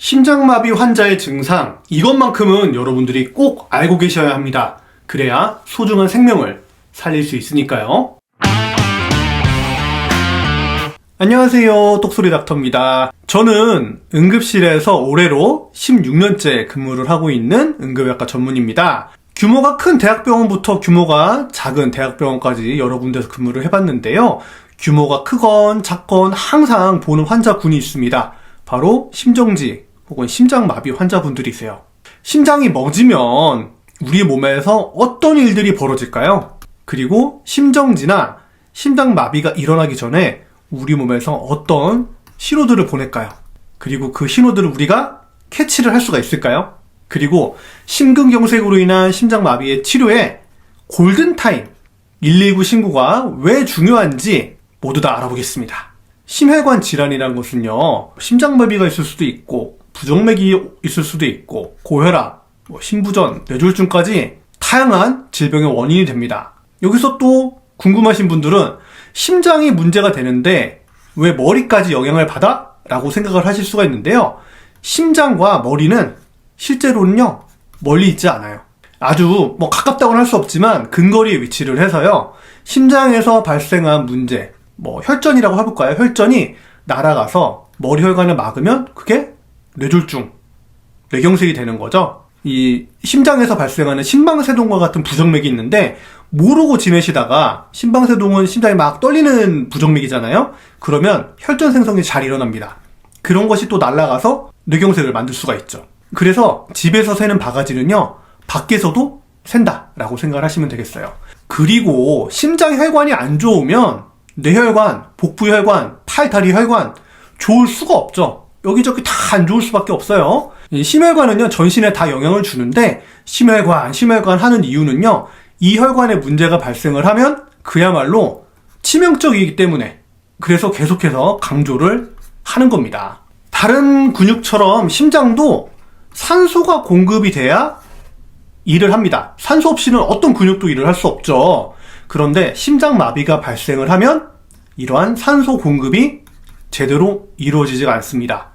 심장마비 환자의 증상, 이것만큼은 여러분들이 꼭 알고 계셔야 합니다. 그래야 소중한 생명을 살릴 수 있으니까요. 안녕하세요, 똑소리 닥터입니다. 저는 응급실에서 올해로 16년째 근무를 하고 있는 응급의학과 전문의입니다. 규모가 큰 대학병원부터 규모가 작은 대학병원까지 여러 군데서 근무를 해봤는데요. 규모가 크건 작건 항상 보는 환자군이 있습니다. 바로 심정지 혹은 심장마비 환자분들이세요. 심장이 멎으면 우리 몸에서 어떤 일들이 벌어질까요? 그리고 심정지나 심장마비가 일어나기 전에 우리 몸에서 어떤 신호들을 보낼까요? 그리고 그 신호들을 우리가 캐치를 할 수가 있을까요? 그리고 심근경색으로 인한 심장마비의 치료에 골든타임 119 신고가 왜 중요한지 모두 다 알아보겠습니다. 심혈관 질환이라는 것은요, 심장마비가 있을 수도 있고 부정맥이 있을 수도 있고 고혈압, 심부전, 뇌졸중까지 다양한 질병의 원인이 됩니다. 여기서 또 궁금하신 분들은 심장이 문제가 되는데 왜 머리까지 영향을 받아? 라고 생각을 하실 수가 있는데요. 심장과 머리는 실제로는요, 멀리 있지 않아요. 아주 가깝다고는 할 수 없지만 근거리에 위치를 해서요, 심장에서 발생한 문제, 혈전이라고 해볼까요? 혈전이 날아가서 머리 혈관을 막으면 그게 뇌졸중, 뇌경색이 되는 거죠. 이 심장에서 발생하는 심방세동과 같은 부정맥이 있는데 모르고 지내시다가 심방세동은 심장이 막 떨리는 부정맥이잖아요. 그러면 혈전 생성이 잘 일어납니다. 그런 것이 또 날아가서 뇌경색을 만들 수가 있죠. 그래서 집에서 새는 바가지는요, 밖에서도 샌다 라고 생각을 하시면 되겠어요. 그리고 심장 혈관이 안 좋으면 뇌혈관, 복부혈관, 팔, 다리 혈관 좋을 수가 없죠. 여기저기 다 안 좋을 수밖에 없어요. 이 심혈관은요, 전신에 다 영향을 주는데 심혈관 하는 이유는요, 이 혈관에 문제가 발생을 하면 그야말로 치명적이기 때문에, 그래서 계속해서 강조를 하는 겁니다. 다른 근육처럼 심장도 산소가 공급이 돼야 일을 합니다. 산소 없이는 어떤 근육도 일을 할 수 없죠. 그런데 심장마비가 발생을 하면 이러한 산소 공급이 제대로 이루어지지가 않습니다.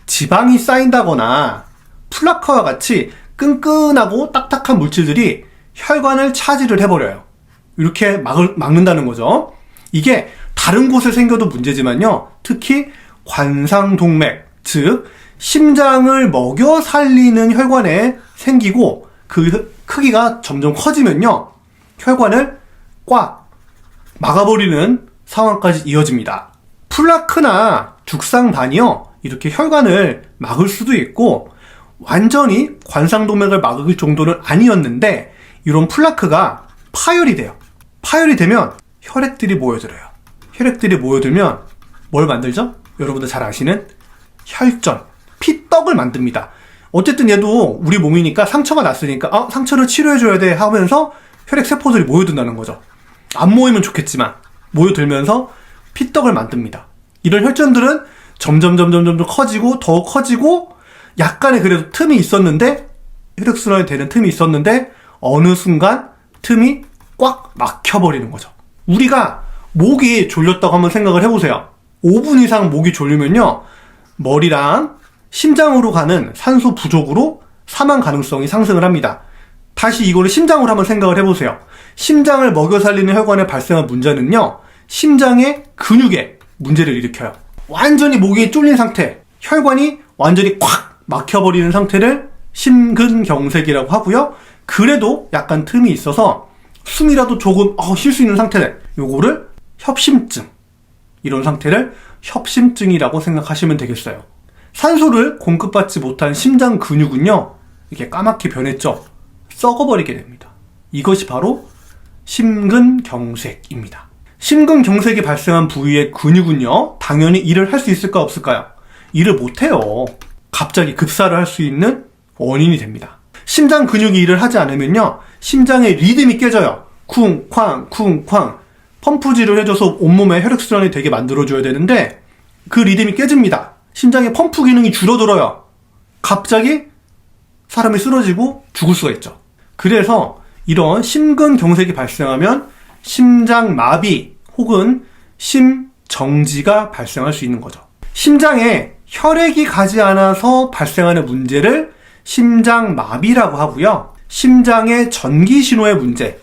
지방이 쌓인다거나 플라크와 같이 끈끈하고 딱딱한 물질들이 혈관을 차지를 해버려요. 이렇게 막는다는 거죠. 이게 다른 곳에 생겨도 문제지만요, 특히 관상동맥, 즉 심장을 먹여 살리는 혈관에 생기고 그 크기가 점점 커지면요, 혈관을 꽉 막아버리는 상황까지 이어집니다. 플라크나 죽상반이요, 이렇게 혈관을 막을 수도 있고 완전히 관상동맥을 막을 정도는 아니었는데 이런 플라크가 파열이 돼요. 파열이 되면 혈액들이 모여들어요. 혈액들이 모여들면 뭘 만들죠? 여러분들 잘 아시는 혈전, 피떡을 만듭니다. 어쨌든 얘도 우리 몸이니까 상처가 났으니까 상처를 치료해줘야 돼 하면서 혈액세포들이 모여든다는 거죠. 안 모이면 좋겠지만 모여들면서 피떡을 만듭니다. 이런 혈전들은 점점 커지고 더 커지고 약간의 그래도 틈이 있었는데, 혈액순환이 되는 틈이 있었는데 어느 순간 틈이 꽉 막혀버리는 거죠. 우리가 목이 졸렸다고 한번 생각을 해보세요. 5분 이상 목이 졸리면요, 머리랑 심장으로 가는 산소 부족으로 사망 가능성이 상승을 합니다. 다시 이거를 심장으로 한번 생각을 해보세요. 심장을 먹여 살리는 혈관에 발생한 문제는요, 심장의 근육에 문제를 일으켜요. 완전히 목이 쫄린 상태, 혈관이 완전히 콱 막혀버리는 상태를 심근경색이라고 하고요. 그래도 약간 틈이 있어서 숨이라도 조금 쉴 수 있는 상태를, 요거를 협심증, 이런 상태를 협심증이라고 생각하시면 되겠어요. 산소를 공급받지 못한 심장 근육은요, 이렇게 까맣게 변했죠. 썩어버리게 됩니다. 이것이 바로 심근경색입니다. 심근경색이 발생한 부위의 근육은요, 당연히 일을 할 수 있을까 없을까요? 일을 못해요. 갑자기 급사를 할 수 있는 원인이 됩니다. 심장 근육이 일을 하지 않으면요, 심장의 리듬이 깨져요. 쿵쾅 쿵쾅 펌프질을 해줘서 온몸에 혈액순환이 되게 만들어줘야 되는데 그 리듬이 깨집니다. 심장의 펌프 기능이 줄어들어요. 갑자기 사람이 쓰러지고 죽을 수가 있죠. 그래서 이런 심근경색이 발생하면 심장마비 혹은 심정지가 발생할 수 있는 거죠. 심장에 혈액이 가지 않아서 발생하는 문제를 심장마비라고 하고요. 심장의 전기신호의 문제,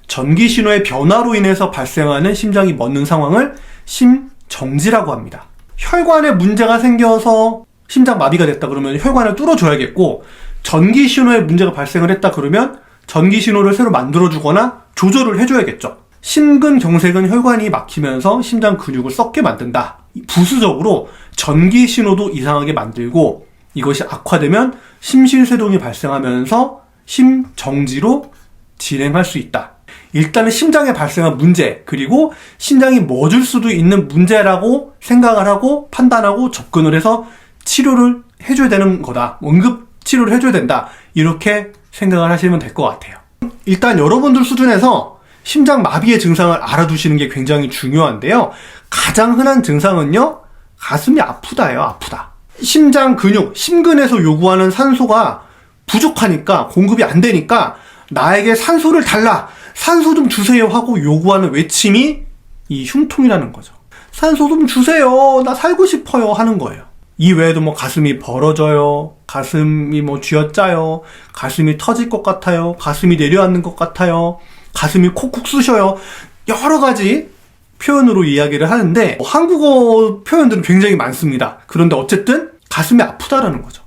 전기신호의 변화로 인해서 발생하는 심장이 멎는 상황을 심정지라고 합니다. 혈관에 문제가 생겨서 심장마비가 됐다 그러면 혈관을 뚫어줘야겠고, 전기신호에 문제가 발생을 했다 그러면 전기신호를 새로 만들어주거나 조절을 해줘야겠죠. 심근경색은 혈관이 막히면서 심장 근육을 썩게 만든다. 부수적으로 전기신호도 이상하게 만들고, 이것이 악화되면 심실세동이 발생하면서 심정지로 진행할 수 있다. 일단은 심장에 발생한 문제, 그리고 심장이 멎을 수도 있는 문제라고 생각을 하고 판단하고 접근을 해서 치료를 해줘야 되는 거다. 응급 치료를 해줘야 된다. 이렇게 생각을 하시면 될 것 같아요. 일단 여러분들 수준에서 심장마비의 증상을 알아두시는 게 굉장히 중요한데요. 가장 흔한 증상은요, 가슴이 아프다예요. 아프다. 심장 근육, 심근에서 요구하는 산소가 부족하니까, 공급이 안 되니까 나에게 산소를 달라, 산소 좀 주세요 하고 요구하는 외침이 이 흉통이라는 거죠. 산소 좀 주세요, 나 살고 싶어요 하는 거예요. 이 외에도 뭐 가슴이 벌어져요, 가슴이 뭐 쥐어짜요, 가슴이 터질 것 같아요, 가슴이 내려앉는 것 같아요, 가슴이 콕콕 쑤셔요. 여러 가지 표현으로 이야기를 하는데, 한국어 표현들은 굉장히 많습니다. 그런데 어쨌든 가슴이 아프다라는 거죠.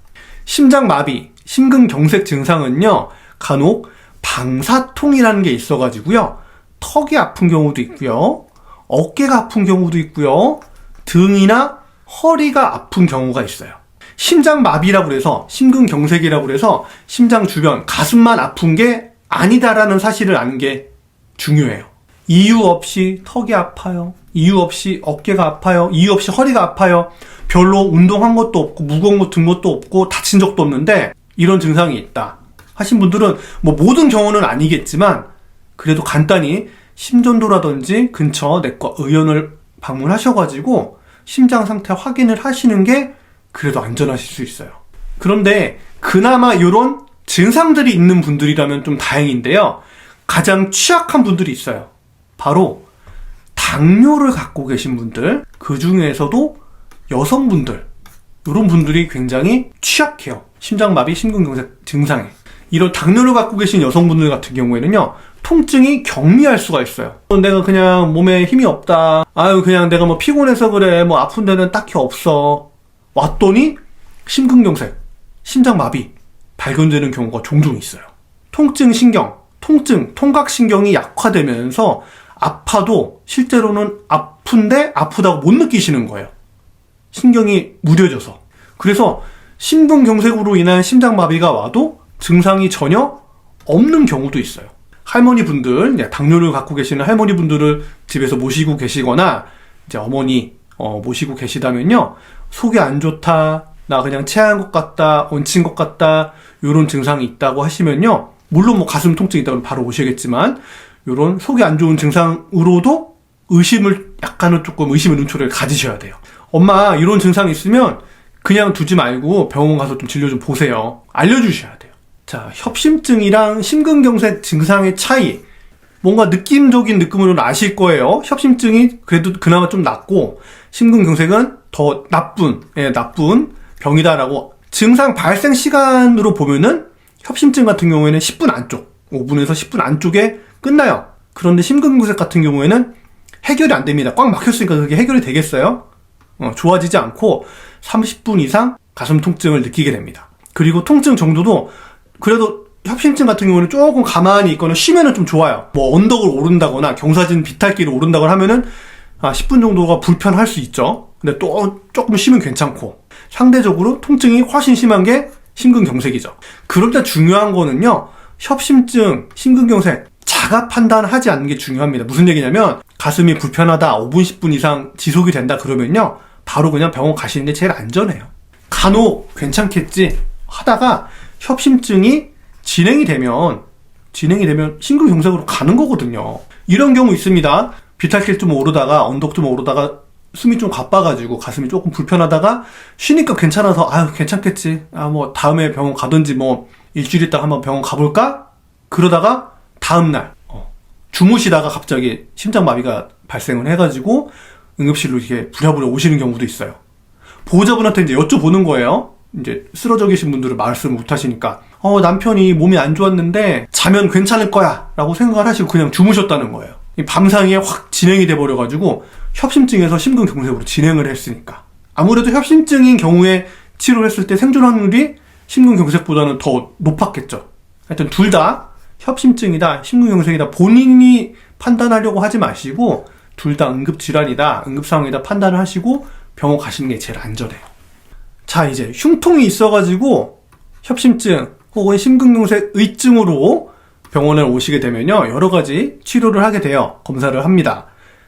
심장마비, 심근경색 증상은요, 간혹 방사통이라는 게 있어가지고요, 턱이 아픈 경우도 있고요, 어깨가 아픈 경우도 있고요, 등이나 허리가 아픈 경우가 있어요. 심장마비라고 해서, 심근경색이라고 해서 심장 주변, 가슴만 아픈 게 아니다라는 사실을 아는 게 중요해요. 이유 없이 턱이 아파요, 이유 없이 어깨가 아파요, 이유 없이 허리가 아파요, 별로 운동한 것도 없고 무거운 거 든 것도 없고 다친 적도 없는데 이런 증상이 있다 하신 분들은, 뭐 모든 경우는 아니겠지만 그래도 간단히 심전도라든지 근처 내과 의원을 방문하셔가지고 심장 상태 확인을 하시는 게 그래도 안전하실 수 있어요. 그런데 그나마 이런 증상들이 있는 분들이라면 좀 다행인데요, 가장 취약한 분들이 있어요. 바로 당뇨를 갖고 계신 분들, 그 중에서도 여성분들, 이런 분들이 굉장히 취약해요. 심장마비, 심근경색 증상에. 이런 당뇨를 갖고 계신 여성분들 같은 경우에는요, 통증이 경미할 수가 있어요. 내가 그냥 몸에 힘이 없다, 아유 그냥 내가 뭐 피곤해서 그래, 뭐 아픈 데는 딱히 없어, 왔더니 심근경색, 심장마비 발견되는 경우가 종종 있어요. 통각신경이 약화되면서 아파도 실제로는 아픈데 아프다고 못 느끼시는 거예요. 신경이 무뎌져서. 그래서 심근경색으로 인한 심장마비가 와도 증상이 전혀 없는 경우도 있어요. 할머니분들, 당뇨를 갖고 계시는 할머니분들을 집에서 모시고 계시거나 이제 어머니 모시고 계시다면요, 속이 안 좋다, 나 그냥 체한 것 같다, 얹힌 것 같다, 이런 증상이 있다고 하시면요, 물론 뭐 가슴 통증이 있다면 바로 오시겠지만, 이런 속이 안 좋은 증상으로도 약간은 조금 의심의 눈초리를 가지셔야 돼요. 엄마 이런 증상이 있으면 그냥 두지 말고 병원 가서 좀 진료 좀 보세요. 알려주셔야 돼요. 자, 협심증이랑 심근경색 증상의 차이, 뭔가 느낌적인 느낌으로는 아실 거예요. 협심증이 그래도 그나마 좀 낫고 심근경색은 더 나쁜 병이다라고. 증상 발생 시간으로 보면은 협심증 같은 경우에는 10분 안쪽, 5분에서 10분 안쪽에 끝나요. 그런데 심근경색 같은 경우에는 해결이 안 됩니다. 꽉 막혔으니까 그게 해결이 되겠어요? 좋아지지 않고 30분 이상 가슴 통증을 느끼게 됩니다. 그리고 통증 정도도 그래도 협심증 같은 경우는 조금 가만히 있거나 쉬면은 좀 좋아요. 뭐 언덕을 오른다거나 경사진 비탈길을 오른다거나 하면은 10분 정도가 불편할 수 있죠. 근데 또 조금 쉬면 괜찮고, 상대적으로 통증이 훨씬 심한 게 심근경색이죠. 그럴 때 중요한 거는요, 협심증, 심근경색 자가 판단하지 않는 게 중요합니다. 무슨 얘기냐면, 가슴이 불편하다, 5분, 10분 이상 지속이 된다 그러면요, 바로 그냥 병원 가시는 게 제일 안전해요. 간혹 괜찮겠지 하다가 협심증이 진행이 되면 심근경색으로 가는 거거든요. 이런 경우 있습니다. 비탈길 좀 오르다가, 언덕 좀 오르다가 숨이 좀 가빠가지고 가슴이 조금 불편하다가 쉬니까 괜찮아서 아유 괜찮겠지, 뭐 다음에 병원 가든지 뭐 일주일 있다가 한번 병원 가볼까? 그러다가 다음날 주무시다가 갑자기 심장마비가 발생을 해가지고 응급실로 이렇게 부랴부랴 오시는 경우도 있어요. 보호자분한테 이제 여쭤보는 거예요. 이제 쓰러져 계신 분들은 말씀을 못 하시니까. 남편이 몸이 안 좋았는데 자면 괜찮을 거야 라고 생각을 하시고 그냥 주무셨다는 거예요. 밤사이에 확 진행이 돼버려가지고 협심증에서 심근경색으로 진행을 했으니까. 아무래도 협심증인 경우에 치료를 했을 때 생존 확률이 심근경색보다는 더 높았겠죠. 하여튼 둘 다 협심증이다, 심근경색이다 본인이 판단하려고 하지 마시고 둘 다 응급질환이다, 응급상황이다 판단을 하시고 병원 가시는 게 제일 안전해요. 자, 이제 흉통이 있어가지고 협심증 혹은 심근경색 의증으로 병원에 오시게 되면요, 여러 가지 치료를 하게 돼요. 검사를 합니다.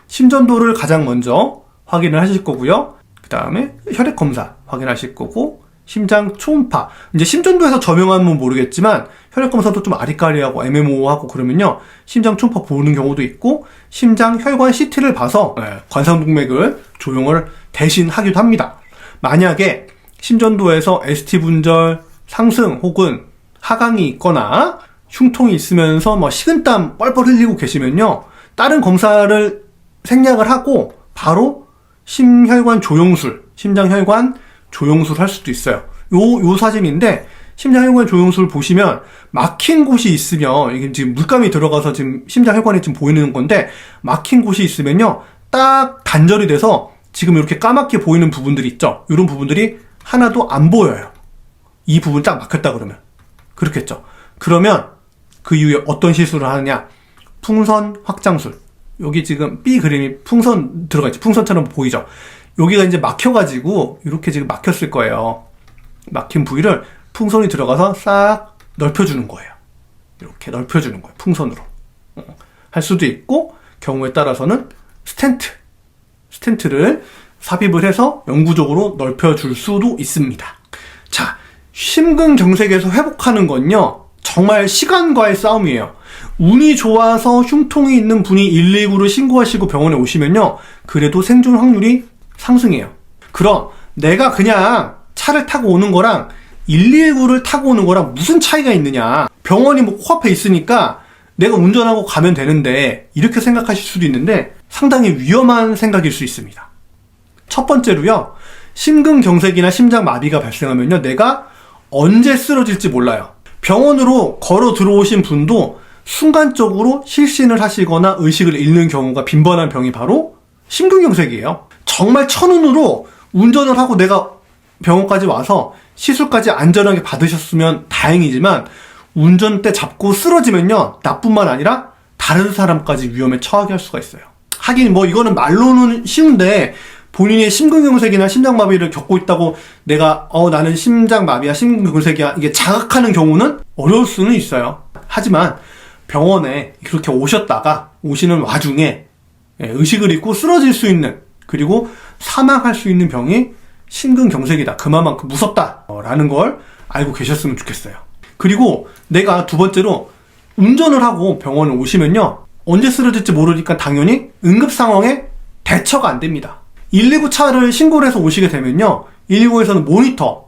심전도를 가장 먼저 확인을 하실 거고요. 그 다음에 혈액 검사 확인하실 거고, 심장 초음파. 이제 심전도에서 저명하면 모르겠지만 혈액 검사도 좀 아리까리하고 애매모호하고 그러면요, 심장 초음파 보는 경우도 있고, 심장 혈관 CT를 봐서 관상동맥을 조용을 대신 하기도 합니다. 만약에 심전도에서 ST 분절 상승 혹은 하강이 있거나 흉통이 있으면서 식은땀 뻘뻘 흘리고 계시면요, 다른 검사를 생략을 하고 바로 심혈관 조영술, 심장혈관 조영술 할 수도 있어요. 요 사진인데, 심장혈관 조영술 보시면 막힌 곳이 있으면, 이게 지금 물감이 들어가서 지금 심장혈관이 지금 보이는 건데, 막힌 곳이 있으면요, 딱 단절이 돼서 지금 이렇게 까맣게 보이는 부분들이 있죠. 이런 부분들이 하나도 안 보여요. 이 부분 딱 막혔다 그러면. 그렇겠죠. 그러면 그 이후에 어떤 시술을 하느냐? 풍선 확장술. 여기 지금 B 그림이 풍선 들어가 있죠. 풍선처럼 보이죠. 여기가 이제 막혀가지고 이렇게 지금 막혔을 거예요. 막힌 부위를 풍선이 들어가서 싹 넓혀주는 거예요. 이렇게 넓혀주는 거예요. 풍선으로. 할 수도 있고, 경우에 따라서는 스텐트를 삽입을 해서 영구적으로 넓혀줄 수도 있습니다. 자, 심근경색에서 회복하는 건요, 정말 시간과의 싸움이에요. 운이 좋아서 흉통이 있는 분이 119를 신고하시고 병원에 오시면요, 그래도 생존 확률이 상승해요. 그럼 내가 그냥 차를 타고 오는 거랑 119를 타고 오는 거랑 무슨 차이가 있느냐? 병원이 코앞에 있으니까 내가 운전하고 가면 되는데, 이렇게 생각하실 수도 있는데 상당히 위험한 생각일 수 있습니다. 첫 번째로요, 심근경색이나 심장마비가 발생하면요, 내가 언제 쓰러질지 몰라요. 병원으로 걸어 들어오신 분도 순간적으로 실신을 하시거나 의식을 잃는 경우가 빈번한 병이 바로 심근경색이에요. 정말 천운으로 운전을 하고 내가 병원까지 와서 시술까지 안전하게 받으셨으면 다행이지만, 운전대 잡고 쓰러지면요, 나뿐만 아니라 다른 사람까지 위험에 처하게 할 수가 있어요. 하긴 이거는 말로는 쉬운데, 본인의 심근경색이나 심장마비를 겪고 있다고 내가 나는 심장마비야, 심근경색이야, 이게 자각하는 경우는 어려울 수는 있어요. 하지만 병원에 그렇게 오시는 와중에 의식을 잃고 쓰러질 수 있는, 그리고 사망할 수 있는 병이 심근경색이다, 그만큼 무섭다 라는 걸 알고 계셨으면 좋겠어요. 그리고 내가 두 번째로, 운전을 하고 병원에 오시면요, 언제 쓰러질지 모르니까 당연히 응급 상황에 대처가 안 됩니다. 119 차를 신고를 해서 오시게 되면요, 119에서는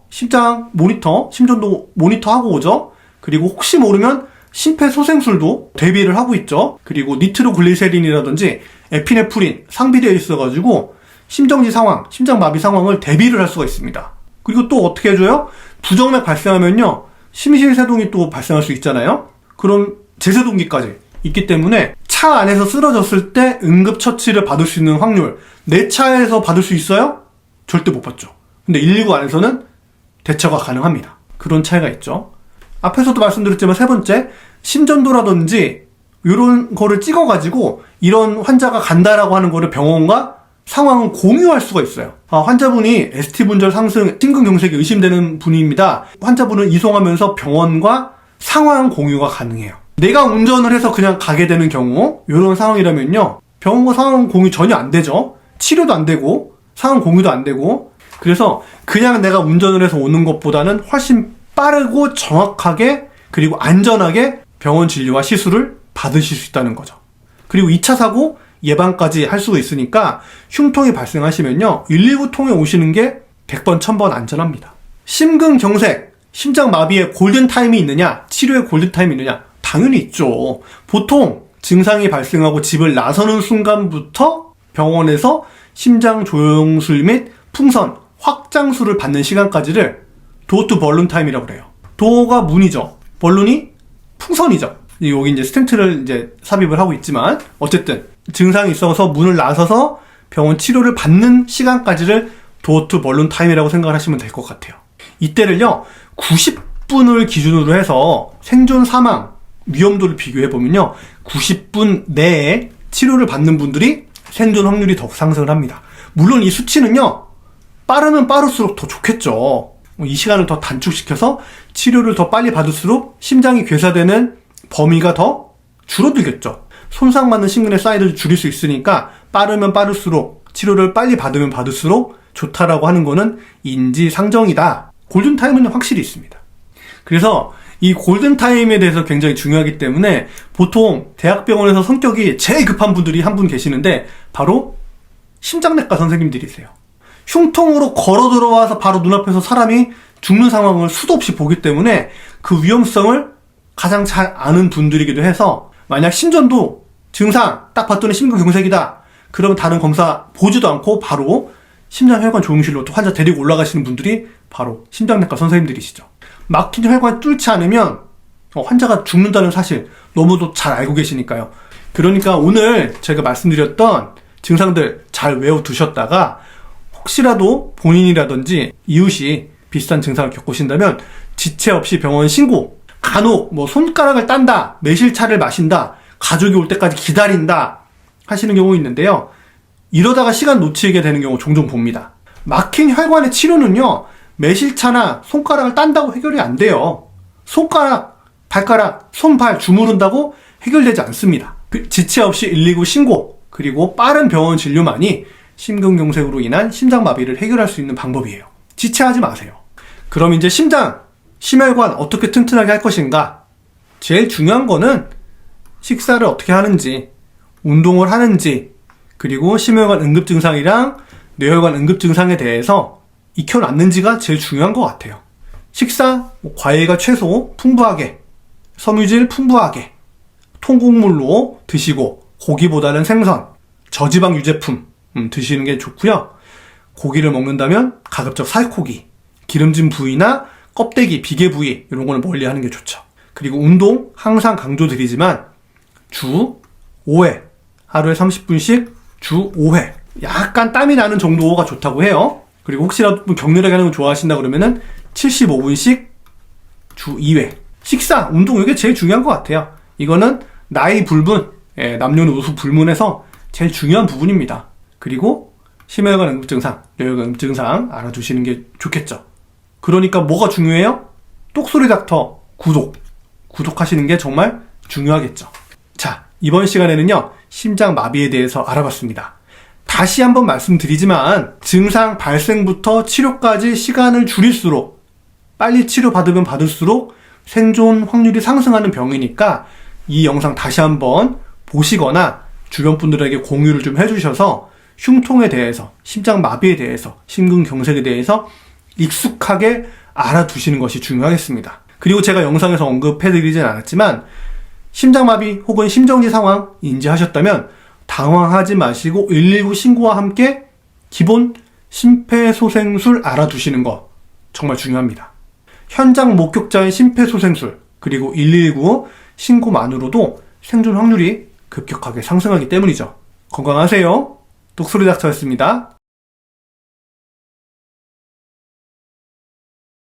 심장 모니터, 심전도 모니터하고 오죠. 그리고 혹시 모르면 심폐소생술도 대비를 하고 있죠. 그리고 니트로글리세린이라든지 에피네프린 상비되어 있어가지고 심정지 상황, 심장마비 상황을 대비를 할 수가 있습니다. 그리고 또 어떻게 해줘요? 부정맥 발생하면요, 심실세동이 또 발생할 수 있잖아요. 그럼 제세동기까지 있기 때문에 차 안에서 쓰러졌을 때 응급처치를 받을 수 있는 확률, 내 차에서 받을 수 있어요? 절대 못 받죠. 근데 119 안에서는 대처가 가능합니다. 그런 차이가 있죠. 앞에서도 말씀드렸지만 세 번째, 심전도라든지 이런 거를 찍어가지고 이런 환자가 간다라고 하는 거를 병원과 상황을 공유할 수가 있어요. 환자분이 ST 분절 상승, 심근경색이 의심되는 분입니다. 환자분을 이송하면서 병원과 상황 공유가 가능해요. 내가 운전을 해서 그냥 가게 되는 경우, 이런 상황이라면요, 병원과 상황 공유 전혀 안 되죠. 치료도 안 되고 상황 공유도 안 되고. 그래서 그냥 내가 운전을 해서 오는 것보다는 훨씬 빠르고 정확하게, 그리고 안전하게 병원 진료와 시술을 받으실 수 있다는 거죠. 그리고 2차 사고 예방까지 할 수가 있으니까 흉통이 발생하시면요, 119 통해 오시는 게 100번 1000번 안전합니다. 심근경색, 심장마비에 골든타임이 있느냐, 치료에 골든타임이 있느냐? 당연히 있죠. 보통 증상이 발생하고 집을 나서는 순간부터 병원에서 심장조영술 및 풍선, 확장수를 받는 시간까지를 도어 투 벌룬 타임이라고 그래요. 도어가 문이죠. 벌룬이 풍선이죠. 여기 이제 스텐트를 이제 삽입을 하고 있지만 어쨌든 증상이 있어서 문을 나서서 병원 치료를 받는 시간까지를 도어 투 벌룬 타임이라고 생각을 하시면 될 것 같아요. 이때를요 90분을 기준으로 해서 생존 사망 위험도를 비교해보면요 90분 내에 치료를 받는 분들이 생존 확률이 더 상승을 합니다. 물론 이 수치는요 빠르면 빠를수록 더 좋겠죠. 이 시간을 더 단축시켜서 치료를 더 빨리 받을수록 심장이 괴사되는 범위가 더 줄어들겠죠. 손상받는 심근의 사이즈를 줄일 수 있으니까 빠르면 빠를수록 치료를 빨리 받으면 받을수록 좋다라고 하는 거는 인지상정이다. 골든타임은 확실히 있습니다. 그래서 이 골든타임에 대해서 굉장히 중요하기 때문에 보통 대학병원에서 성격이 제일 급한 분들이 한 분 계시는데 바로 심장내과 선생님들이세요. 흉통으로 걸어 들어와서 바로 눈앞에서 사람이 죽는 상황을 수도 없이 보기 때문에 그 위험성을 가장 잘 아는 분들이기도 해서 만약 심전도 증상 딱 봤더니 심근경색이다. 그러면 다른 검사 보지도 않고 바로 심장혈관 조응실로 또 환자 데리고 올라가시는 분들이 바로 심장내과 선생님들이시죠. 막힌 혈관이 뚫지 않으면 환자가 죽는다는 사실 너무도 잘 알고 계시니까요. 그러니까 오늘 제가 말씀드렸던 증상들 잘 외워두셨다가 혹시라도 본인이라든지 이웃이 비슷한 증상을 겪으신다면 지체 없이 병원 신고, 간혹 손가락을 딴다, 매실차를 마신다, 가족이 올 때까지 기다린다 하시는 경우 있는데요. 이러다가 시간 놓치게 되는 경우 종종 봅니다. 막힌 혈관의 치료는요 매실차나 손가락을 딴다고 해결이 안 돼요. 손가락, 발가락, 손발 주무른다고 해결되지 않습니다. 지체 없이 119 신고 그리고 빠른 병원 진료만이 심근경색으로 인한 심장마비를 해결할 수 있는 방법이에요. 지체하지 마세요. 그럼 이제 심장, 심혈관 어떻게 튼튼하게 할 것인가? 제일 중요한 거는 식사를 어떻게 하는지, 운동을 하는지, 그리고 심혈관 응급증상이랑 뇌혈관 응급증상에 대해서 익혀놨는지가 제일 중요한 것 같아요. 식사, 과일과 채소 풍부하게, 섬유질 풍부하게, 통곡물로 드시고 고기보다는 생선, 저지방 유제품 드시는 게 좋고요. 고기를 먹는다면 가급적 살코기, 기름진 부위나 껍데기, 비계 부위 이런 거는 멀리 하는 게 좋죠. 그리고 운동 항상 강조드리지만 주 5회, 하루에 30분씩 주 5회. 약간 땀이 나는 정도가 좋다고 해요. 그리고 혹시라도 격렬하게 하는 거 좋아하신다 그러면은 75분씩 주 2회. 식사, 운동 이게 제일 중요한 것 같아요. 이거는 나이 불문, 남녀노소 불문해서 제일 중요한 부분입니다. 그리고 심혈관 응급증상, 뇌혈관 응급증상 알아두시는 게 좋겠죠. 그러니까 뭐가 중요해요? 똑소리 닥터 구독하시는 게 정말 중요하겠죠. 자, 이번 시간에는요 심장마비에 대해서 알아봤습니다. 다시 한번 말씀드리지만 증상 발생부터 치료까지 시간을 줄일수록 빨리 치료받으면 받을수록 생존 확률이 상승하는 병이니까 이 영상 다시 한번 보시거나 주변 분들에게 공유를 좀 해주셔서 흉통에 대해서, 심장마비에 대해서, 심근경색에 대해서 익숙하게 알아두시는 것이 중요하겠습니다. 그리고 제가 영상에서 언급해드리진 않았지만 심장마비 혹은 심정지 상황 인지하셨다면 당황하지 마시고 119 신고와 함께 기본 심폐소생술 알아두시는 거 정말 중요합니다. 현장 목격자의 심폐소생술 그리고 119 신고만으로도 생존 확률이 급격하게 상승하기 때문이죠. 건강하세요. 독소리 닥터였습니다.